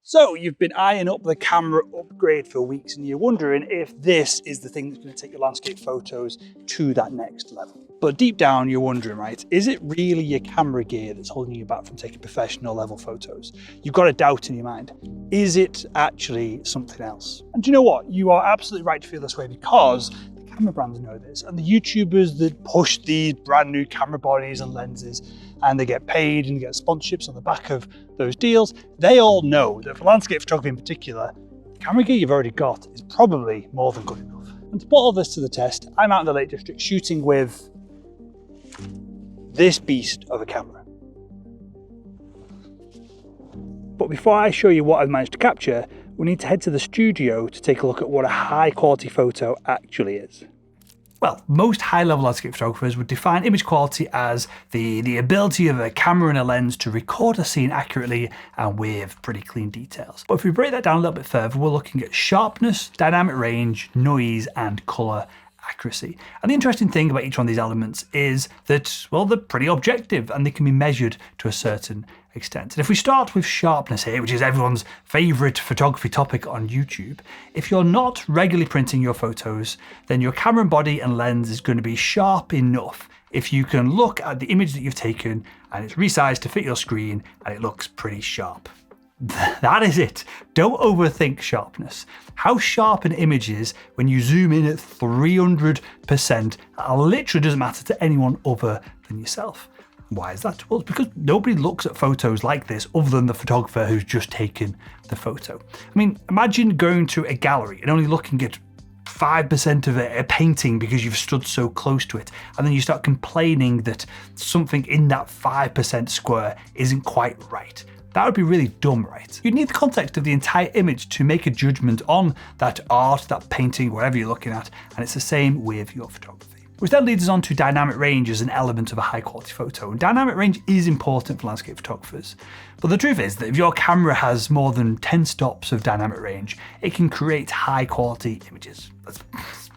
So you've been eyeing up the camera upgrade for weeks and you're wondering if this is the thing that's going to take your landscape photos to that next level. But deep down you're wondering, right, is it really your camera gear that's holding you back from taking professional level photos? You've got a doubt in your mind. Is it actually something else? And do you know what? You are absolutely right to feel this way because the camera brands know this, and the YouTubers that push these brand new camera bodies and lenses and they get paid and get sponsorships on the back of those deals, they all know that for landscape photography in particular, the camera gear you've already got is probably more than good enough. And to put all this to the test, I'm out in the Lake District shooting with this beast of a camera. But before I show you what I've managed to capture, we need to head to the studio to take a look at what a high quality photo actually is. Well, most high-level landscape photographers would define image quality as the ability of a camera and a lens to record a scene accurately and with pretty clean details. But if we break that down a little bit further, we're looking at sharpness, dynamic range, noise, and color accuracy. And the interesting thing about each one of these elements is that, well, they're pretty objective and they can be measured to a certain extent. And if we start with sharpness here, which is everyone's favorite photography topic on YouTube, if you're not regularly printing your photos, then your camera body and lens is going to be sharp enough if you can look at the image that you've taken and it's resized to fit your screen and it looks pretty sharp. That is it. Don't overthink sharpness. How sharp an image is when you zoom in at 300% literally doesn't matter to anyone other than yourself. Why is that? Well, it's because nobody looks at photos like this other than the photographer who's just taken the photo. I mean, imagine going to a gallery and only looking at 5% of a painting because you've stood so close to it, and then you start complaining that something in that 5% square isn't quite right. That would be really dumb, right? You'd need the context of the entire image to make a judgment on that art, that painting, whatever you're looking at, and it's the same with your photography. Which then leads us on to dynamic range as an element of a high quality photo. And dynamic range is important for landscape photographers. But the truth is that if your camera has more than 10 stops of dynamic range, it can create high quality images. That's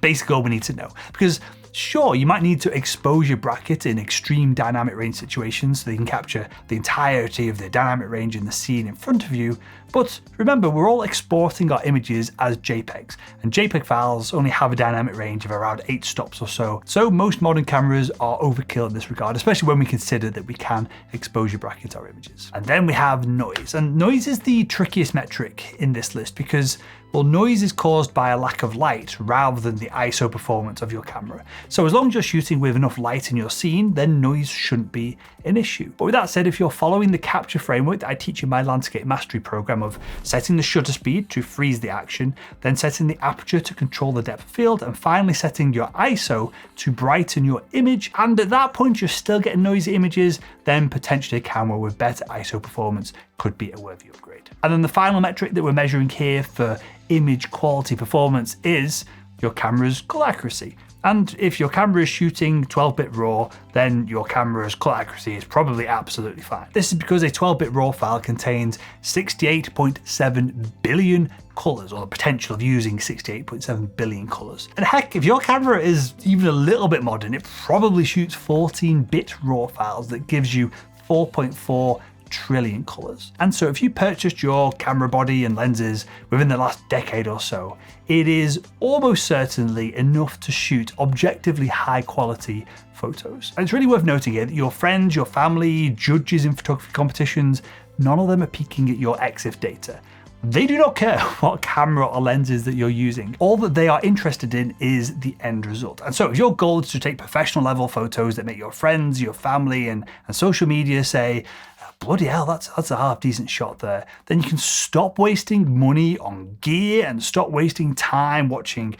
basically all we need to know. Because sure, you might need to expose your bracket in extreme dynamic range situations so they can capture the entirety of the dynamic range in the scene in front of you, but remember, we're all exporting our images as JPEGs, and JPEG files only have a dynamic range of around 8 stops or so. So most modern cameras are overkill in this regard, especially when we consider that we can exposure bracket our images. And then we have noise, and noise is the trickiest metric in this list because, well, noise is caused by a lack of light rather than the ISO performance of your camera. So as long as you're shooting with enough light in your scene, then noise shouldn't be an issue. But with that said, if you're following the capture framework that I teach in my landscape mastery program of setting the shutter speed to freeze the action, then setting the aperture to control the depth of field, and finally setting your ISO to brighten your image, and at that point you're still getting noisy images, then potentially a camera with better ISO performance could be a worthy upgrade. And then the final metric that we're measuring here for image quality performance is your camera's color accuracy. And if your camera is shooting 12-bit RAW, then your camera's color accuracy is probably absolutely fine. This is because a 12-bit RAW file contains 68.7 billion colors, or the potential of using 68.7 billion colors. And heck, if your camera is even a little bit modern, it probably shoots 14-bit RAW files that gives you 4.4 trillion colors. And so if you purchased your camera body and lenses within the last decade or so, it is almost certainly enough to shoot objectively high quality photos. And it's really worth noting here that your friends, your family, judges in photography competitions, none of them are peeking at your EXIF data. They do not care what camera or lenses that you're using. All that they are interested in is the end result. And so if your goal is to take professional level photos that make your friends, your family, and social media say, bloody hell, that's a half decent shot there, then you can stop wasting money on gear and stop wasting time watching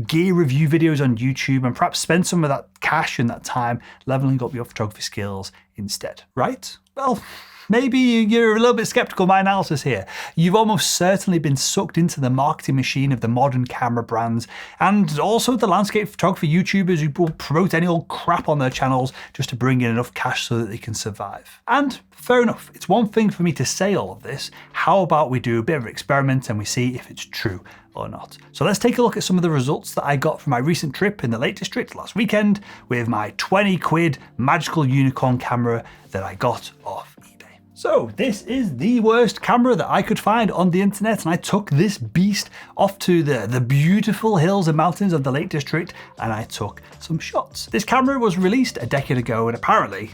gear review videos on YouTube, and perhaps spend some of that cash and that time leveling up your photography skills instead, right? Well, maybe you're a little bit skeptical of my analysis here. You've almost certainly been sucked into the marketing machine of the modern camera brands, and also the landscape photography YouTubers who will promote any old crap on their channels just to bring in enough cash so that they can survive. And fair enough, it's one thing for me to say all of this. How about we do a bit of an experiment and we see if it's true or not? So let's take a look at some of the results that I got from my recent trip in the Lake District last weekend with my 20 quid magical unicorn camera that I got off eBay. So this is the worst camera that I could find on the internet, and I took this beast off to the beautiful hills and mountains of the Lake District and I took some shots. This camera was released a decade ago, and apparently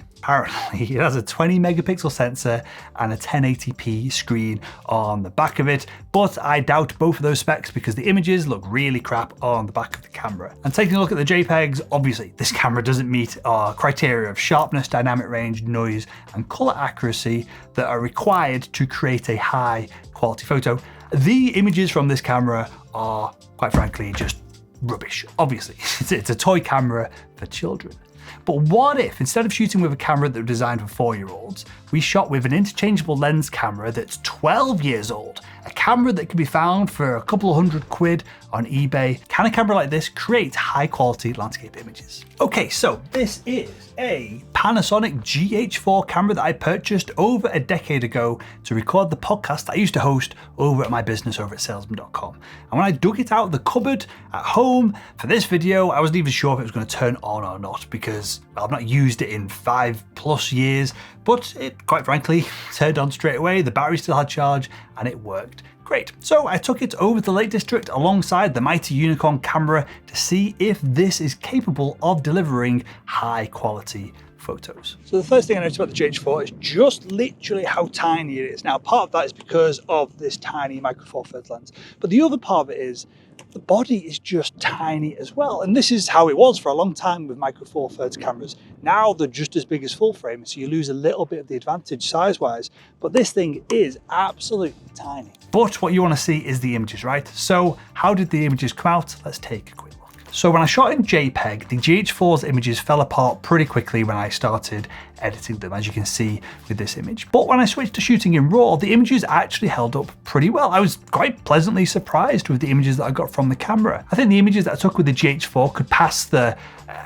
it has a 20 megapixel sensor and a 1080p screen on the back of it, but I doubt both of those specs because the images look really crap on the back of the camera. And taking a look at the JPEGs, obviously this camera doesn't meet our criteria of sharpness, dynamic range, noise, and color accuracy that are required to create a high quality photo. The images from this camera are, quite frankly, just rubbish. Obviously, it's a toy camera for children. But what if, instead of shooting with a camera that was designed for 4-year-olds, we shot with an interchangeable lens camera that's 12 years old? A camera that can be found for a couple of £100 on eBay. Can a camera like this create high quality landscape images? Okay, so this is a Panasonic GH4 camera that I purchased over a decade ago to record the podcast I used to host over at my business over at salesman.com. And when I dug it out of the cupboard at home for this video, I wasn't even sure if it was going to turn on or not because I've not used it in 5+ years, but it quite frankly turned on straight away. The battery still had charge and it worked great. So I took it over to the Lake District alongside the mighty Unicorn camera to see if this is capable of delivering high quality photos. So the first thing I noticed about the GH4 is just literally how tiny it is. Now, part of that is because of this tiny micro four thirds lens, but the other part of it is the body is just tiny as well. And this is how it was for a long time with micro four thirds cameras. Now they're just as big as full frame, so you lose a little bit of the advantage size wise, but this thing is absolutely tiny. But what you want to see is the images, right? So how did the images come out? Let's take a quick look. So when I shot in JPEG, the GH4's images fell apart pretty quickly when I started editing them, as you can see with this image. But when I switched to shooting in RAW, the images actually held up pretty well. I was quite pleasantly surprised with the images that I got from the camera. I think the images that I took with the GH4 could pass the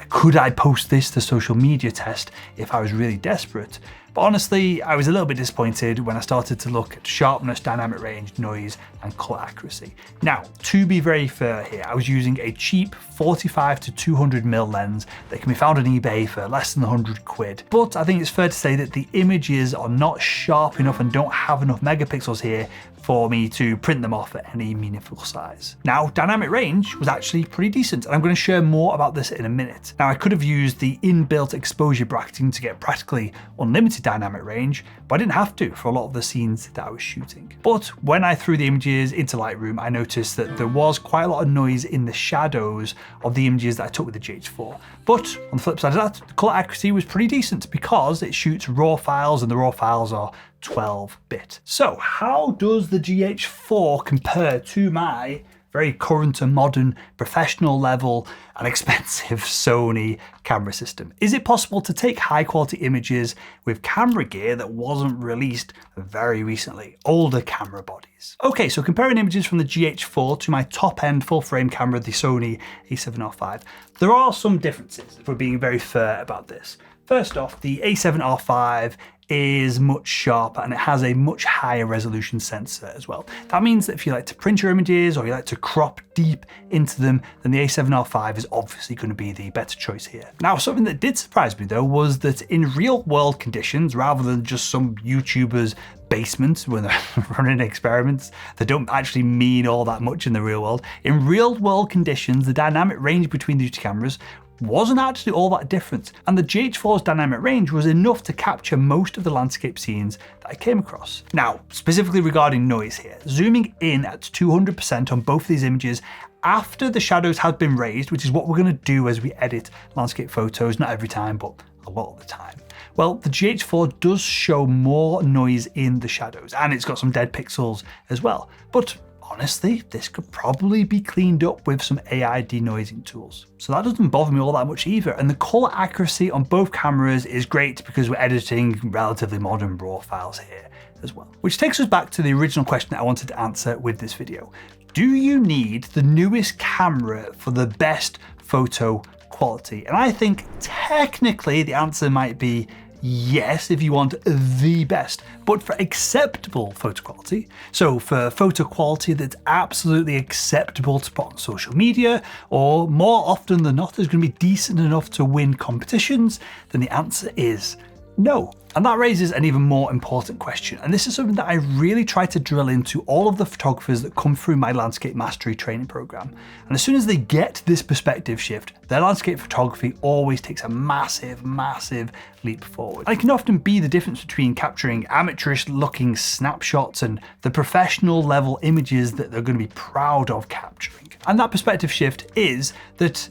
could I post this to social media test if I was really desperate. But honestly, I was a little bit disappointed when I started to look at sharpness, dynamic range, noise, and color accuracy. Now, to be very fair here, I was using a cheap 45 to 200mm lens that can be found on eBay for less than £100. But I think it's fair to say that the images are not sharp enough and don't have enough megapixels here for me to print them off at any meaningful size. Now, dynamic range was actually pretty decent, and I'm going to share more about this in a minute. Now, I could have used the inbuilt exposure bracketing to get practically unlimited dynamic range, but I didn't have to for a lot of the scenes that I was shooting. But when I threw the images into Lightroom, I noticed that there was quite a lot of noise in the shadows of the images that I took with the GH4. But on the flip side of that, the color accuracy was pretty decent because it shoots RAW files, and the RAW files are 12-bit. So how does the GH4 compare to my very current and modern professional level and expensive Sony camera system? Is it possible to take high quality images with camera gear that wasn't released very recently, older camera bodies? Okay, so comparing images from the GH4 to my top end full frame camera, the Sony a7R5, there are some differences if we're being very fair about this. First off, the a7R5 is much sharper and it has a much higher resolution sensor as well. That means that if you like to print your images or you like to crop deep into them, then the a7R5 is obviously going to be the better choice here. Now, something that did surprise me though was that in real world conditions, rather than just some YouTuber's basement when they're running experiments that don't actually mean all that much in the real world, in real world conditions, the dynamic range between these two cameras wasn't actually all that different, and the GH4's dynamic range was enough to capture most of the landscape scenes that I came across. Now, specifically regarding noise here, zooming in at 200% on both of these images after the shadows had been raised, which is what we're going to do as we edit landscape photos, not every time, but a lot of the time. Well, the GH4 does show more noise in the shadows, and it's got some dead pixels as well. But honestly, this could probably be cleaned up with some AI denoising tools. So that doesn't bother me all that much either. And the color accuracy on both cameras is great because we're editing relatively modern RAW files here as well. Which takes us back to the original question that I wanted to answer with this video. Do you need the newest camera for the best photo quality? And I think technically the answer might be yes, if you want the best, but for acceptable photo quality, so for photo quality that's absolutely acceptable to put on social media, or more often than not is going to be decent enough to win competitions, then the answer is no. And that raises an even more important question, and this is something that I really try to drill into all of the photographers that come through my landscape mastery training program. And as soon as they get this perspective shift, their landscape photography always takes a massive, massive leap forward. And it can often be the difference between capturing amateurish looking snapshots and the professional level images that they're going to be proud of capturing. And that perspective shift is that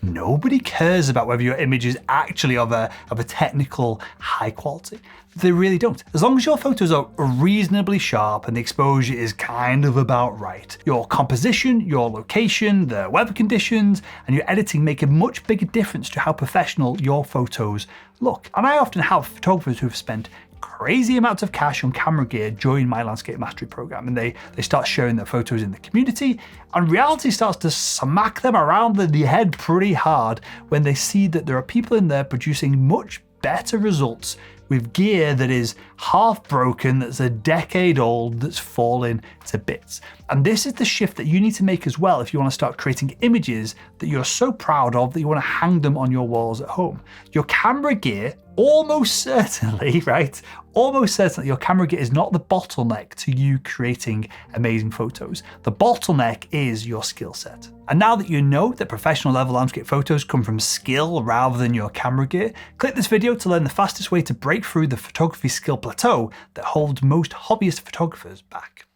nobody cares about whether your image is actually of a technical high quality. They really don't. As long as your photos are reasonably sharp and the exposure is kind of about right, your composition, your location, the weather conditions, and your editing make a much bigger difference to how professional your photos look. And I often have photographers who have spent crazy amounts of cash on camera gear join my landscape mastery program, and they start sharing their photos in the community, and reality starts to smack them around the head pretty hard when they see that there are people in there producing much better results with gear that is half broken, that's a decade old, that's fallen to bits. And this is the shift that you need to make as well if you want to start creating images that you're so proud of that you want to hang them on your walls at home. Your camera gear, almost certainly, right? Almost certainly your camera gear is not the bottleneck to you creating amazing photos. The bottleneck is your skill set. And now that you know that professional level landscape photos come from skill rather than your camera gear, click this video to learn the fastest way to break through the photography skill plateau that holds most hobbyist photographers back.